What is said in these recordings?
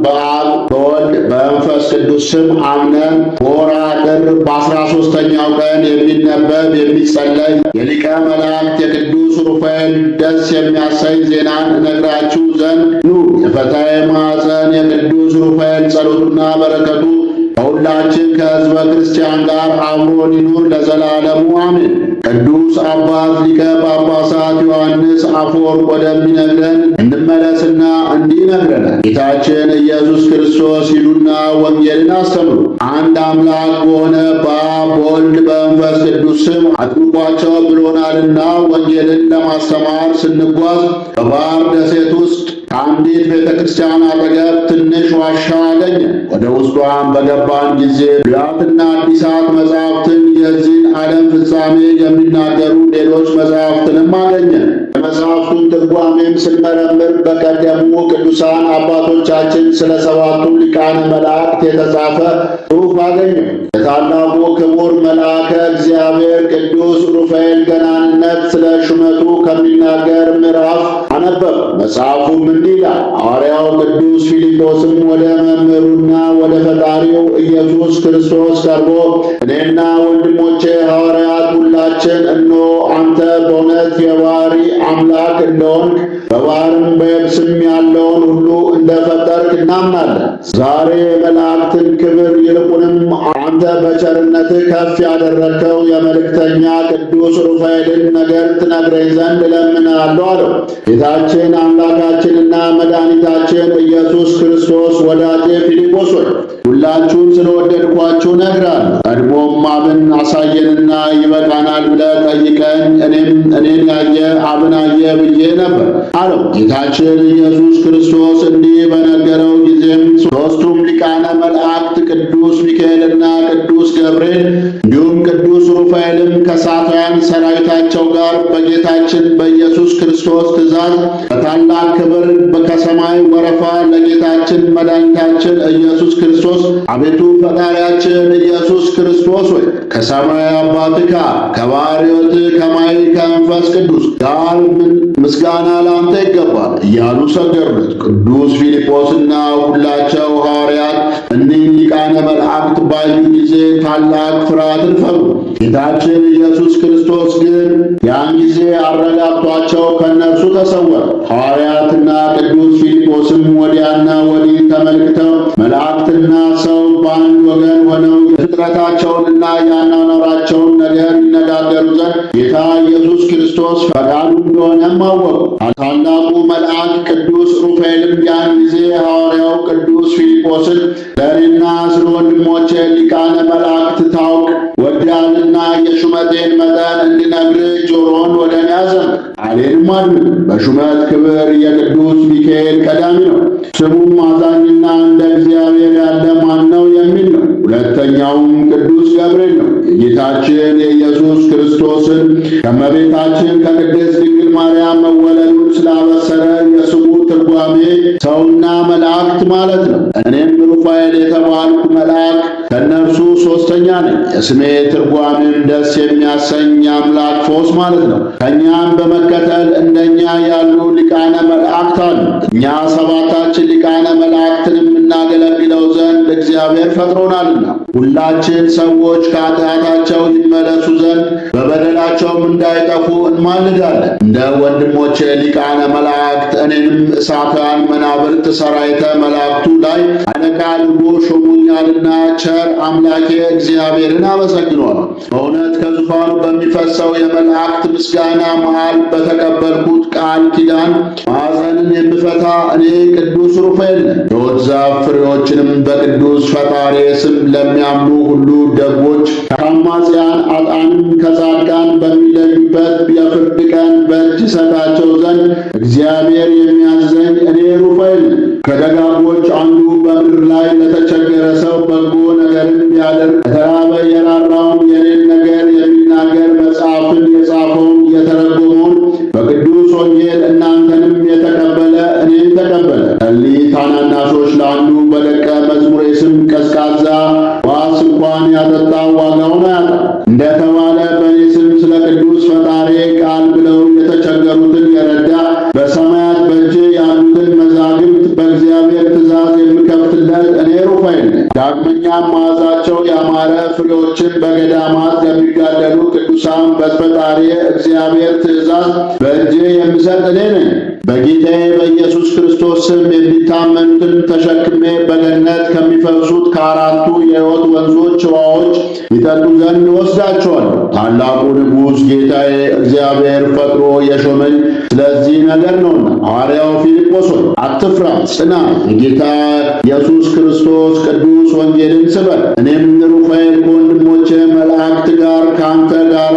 በአብ በወልድ በመንፈስ ቅዱስ ስም አምነን በወርኃ ጥር በ13ኛው ቀን የሚነበብ የሚጸለይ የሊቀ መላእክት የቅዱስ ሩፋኤል ደስ የሚያሰኝ ዜናን እነግራችሁ ዘንድ ኑ። የፈታዬ ማኅፀን የቅዱስ ሩፋኤል ጸሎቱና በረከቱ ከሁላችን ከሕዝበ ክርስቲያን ጋር አብሮ ሊኑር ለዘላለሙ አሜን። ቅዱስ አባት ሊቀ ጳጳሳት ዮሐንስ አፈወርቅ ወደሚነግረን እንመለስና እንዲህ ይነግረናል። ጌታችን ኢየሱስ ክርስቶስ ሂዱና ወንጌልን አስተምሩ፣ አንድ አምላክ በሆነ በአብ በወልድ በመንፈስ ቅዱስ ስም አጥምቋቸው ብሎናልና። ወንጌልን ለማስተማር ስንጓዝ በባሕር ደሴት ውስጥ ከአንዲት ቤተ ክርስቲያን አጠገብ ትንሽ ዋሻ አገኘ። ወደ ውስጧም በገባን ጊዜ ብሉያትና አዲሳት መጻሕፍትን የዚህን ዓለም ፍጻሜ የሚናገሩ ሌሎች መጻሕፍትንም አገኘ። የመጽሐፍቱን ትርጓሜም ስንመረምር በቀደሙ ቅዱሳን አባቶቻችን ስለ ሰባቱ ሊቃነ መላእክት የተጻፈ ጽሑፍ አገኘ። የታላቁ ክቡር መልአከ እግዚአብሔር ቅዱስ ሩፋኤል ገናንነት ስለ ሹመቱ ከሚናገር ምዕራፍ አነበብ። መጽሐፉም እንዲህ ይላል። ሐዋርያው ቅዱስ ፊልጶስም ወደ መምህሩና ወደ ፈጣሪው ኢየሱስ ክርስቶስ ቀርቦ እኔና ወንድሞቼ ሐዋርያት ሁላችን እነሆ አንተ በእውነት የባሕሪ አምላክ እንደሆንክ በባሕርም በየብስም ያለውን ሁሉ እንደፈጠርክ እናምናለን። ዛሬ የመላእክትን ክብር ይልቁንም አንተ በቸርነትህ ከፍ ያደረግከው የመልእክተኛ ቅዱስ ሩፋኤልን ነገር ትነግረኝ ዘንድ እለምንሃለሁ አለው። ጌታችን አምላካችንና መድኃኒታችን ኢየሱስ ክርስቶስ ወዳጄ ፊልጶስ ሆይ ሁላችሁም ስለወደድኳችሁ እነግርሃለሁ። ቀድሞም አብን አሳየንና ይበቃናል ብለህ ጠይቀኝ እኔን ያየ አብን አየ ብዬ ነበር አለው። ጌታችን ኢየሱስ ክርስቶስ እንዲህ በነገረው ጊዜም ሦስቱም ሊቃነ መላእክት ቅዱስ ሚካኤልና ቅዱስ ገብርኤል እንዲሁም ቅዱስ ሩፋኤልም ከሳታውያን ሰራዊታቸው ጋር በጌታችን በኢየሱስ ክርስቶስ ትእዛዝ በታላቅ ክብር ከሰማይ ወረፋ ለጌታችን መድኃኒታችን ኢየሱስ ክርስቶስ አቤቱ ፈጣሪያችን ኢየሱስ ክርስቶስ ሆይ ከሰማይ አባትህ ከባሕርይ ሕይወትህ ከማይ ከመንፈስ ቅዱስ ጋር ምስጋና ለአንተ ይገባል እያሉ ሰገዱለት። ቅዱስ ፊልጶስና ሁላቸው ሐዋርያት እኒህን ሊቃነ መላእክት ባዩ ጊዜ ታላቅ ፍርሃትን ፈሩ። ጌታችን ኢየሱስ ክርስቶስ ግን ያን ጊዜ አረጋግቷቸው ከእነርሱ ተሰወረ። ሐዋርያትና ቅዱስ ፊልጶስም ወዲያና ወዲህ ተመልክተው መላእክትና ሰው በአንድ ወገን ሆነው የፍጥረታቸውንና የአኗኗራቸውን ነገር ይነጋገሩ ዘንድ ጌታ ኢየሱስ ክርስቶስ ፈቃዱ እንደሆነም አወቁ። ታላቁ መልአክ ቅዱስ ሩፋኤልም ያን ጊዜ ሐዋርያው ቅዱስ ፊልጶስን ለእኔና ስለ ወንድሞቼ ሊቃነ መላእክት ታውቅ ወዳልና የሹመቴን መጠን እንድነግርህ ጆሮን ወደ እኔ አዘንብል፣ ቃሌንም አድምጥ። በሹመት ክብር የቅዱስ ሚካኤል ቀዳሚ ነው። ስሙም አዛኝና እንደ እግዚአብሔር ያለ ማን ነው የሚል ነው። ሁለተኛውም ቅዱስ ገብርኤል ነው። የጌታችን የኢየሱስ ክርስቶስን ከእመቤታችን ከቅድስት ድንግል ማርያም መወለዱን ስላበሰረ የስሙ ትርጓሜ ሰውና መላእክት ማለት ነው። እኔም ሩፋኤል የተባልኩ መልአክ ከእነርሱ ሦስተኛ ነኝ። የስሜ ትርጓሜም ደስ የሚያሰኝ የአምላክ ፈውስ ማለት ነው። ከእኛም በመከተል እንደኛ ያሉ ሊቃነ መላእክት አሉ። እኛ ሰባታችን ሊቃነ መላእክትን የምናገለግለው ዘንድ እግዚአብሔር ፈጥሮናልና ሁላችን ሰዎች ከኃጢአታቸው ይመለሱ ዘንድ በበደላቸውም እንዳይጠፉ እንማልዳለን። እንደ ወንድሞቼ ሊቃነ መላእክት እኔንም እሳታውያን መናብርት ሠራዊተ መላእክቱ ላይ አለቃ አድርጎ ሾሞኛልና ቸር አምላኬ እግዚአብሔርን አመሰግነዋለሁ። በእውነት ከዙፋኑ በሚፈሰው የመላእክት ምስጋና መሃል በተቀበልኩት ቃል ኪዳን ማኅፀንን የምፈታ እኔ ቅዱስ ሩፋኤል ነኝ። የሕይወት ዛፍ ፍሬዎችንም በቅዱስ ፈጣሪ ስም ለሚያምኑ ሁሉ ደጎች ከአማጽያን ኃጥአንም ከጻድቃን በሚለዩበት የፍርድ ቀን በእጅ ሰጣቸው ዘንድ እግዚአብሔር የሚያዘኝ እኔ ሩፋኤል ነኝ። ከደጋጎች አንዱ በምድር ላይ ለተቸገረ ሰው በጎ ነገርን ቢያደርግ ለተራበ የራራውን የኔን ነገር የሚናገር መጽሐፍን የጻፈውን የተረጎመውን በቅዱስ ወንጌል እናንተንም የተቀበለ እኔን ተቀበለ። እሊህ ታናናሾች ለአንዱ በደቀ መዝሙሬ ስም ቀዝቃዛ ዋስ እንኳን ያጠጣ ዋጋውን አያጣም እንደተባለ በእኔ ስም ስለ ቅዱስ ፈጣሪ ቃል ብለው የተቸገሩትን የረዳ በሰማያት በእጄ ያሉትን መዛግብት እግዚአብሔር ትእዛዝ የምከፍትለት እኔ ሩፋኤል ነኝ። ዳግመኛም መዓዛቸው ያማረ ፍሬዎችን በገዳማት ለሚጋደሉ ቅዱሳን በፈጣሪ እግዚአብሔር ትእዛዝ በእጄ የምሰጥ እኔ ነኝ። በጌታዬ በኢየሱስ ክርስቶስ ስም የሚታመኑትን ተሸክሜ በገነት ከሚፈሱት ከአራቱ የሕይወት ወንዞች ውኃዎች ይጠጡ ዘንድ ወስዳቸዋለሁ። ታላቁ ንጉሥ ጌታዬ እግዚአብሔር ፈጥሮ የሾመኝ ስለዚህ ነገር ነውና፣ ሐዋርያው ፊልጶስ ሆይ አትፍራ፣ ጽና፣ የጌታ ኢየሱስ ክርስቶስ ቅዱስ ወንጌልን ስበክ። እኔም ሩፋኤል ከወንድሞቼ መላእክት ጋር ከአንተ ጋር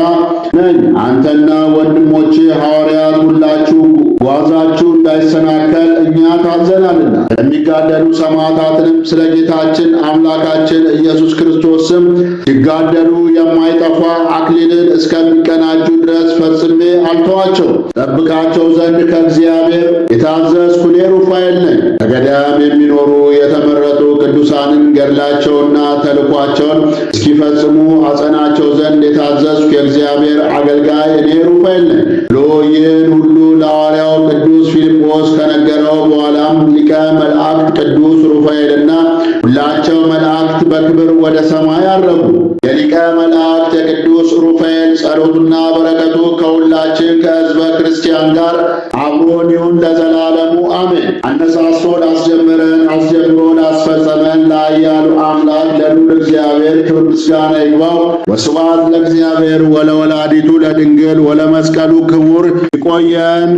ነኝ። አንተና ወንድሞቼ ሐዋርያት ሁላችሁ ጓዛችሁ እንዳይሰናከል እኛ ታዘናልና፣ የሚጋደሉ ሰማዕታትንም ስለ ጌታችን አምላካችን ኢየሱስ ክርስቶስ ስም ሲጋደሉ የማይጠፋ አክሊልን እስከሚቀናጁ ድረስ ፈጽሜ አልተዋቸው። ጠብቃቸው ዘንድ ከእግዚአብሔር የታዘዝኩ እኔ ሩፋኤል ነኝ። በገዳም የሚኖሩ የተመረጡ ቅዱሳንን ገድላቸውና ተልኳቸውን እስኪፈጽሙ አጸናቸው ዘንድ የታዘዝኩ የእግዚአብሔር አገልጋይ እኔ ሩፋኤል ነኝ ብሎ ይህን ሁሉ ለሐዋርያው ቅዱስ ፊልጶስ ከነገረው በኋላም ሊቀ መላእክት ቅዱስ ሩፋኤልና ሁላቸው መላእክት በክብር ወደ ሰማይ አረጉ። የሊቀ መላእክት የቅዱስ ሩፋኤል ጸሎቱና በረከቱ ከሁላችን ከሕዝበ ክርስቲያን ጋር አብሮን ይሁን ለዘላለሙ አሜን። አነሳስቶ ላስጀመረን አስጀምሮ ላስፈጸመን ለኃያሉ አምላክ ለልዑል እግዚአብሔር ክብር ምስጋና ይግባው። ወስብሐት ለእግዚአብሔር ወለወላዲቱ ለድንግል ወለመስቀሉ ክቡር። ይቆየን።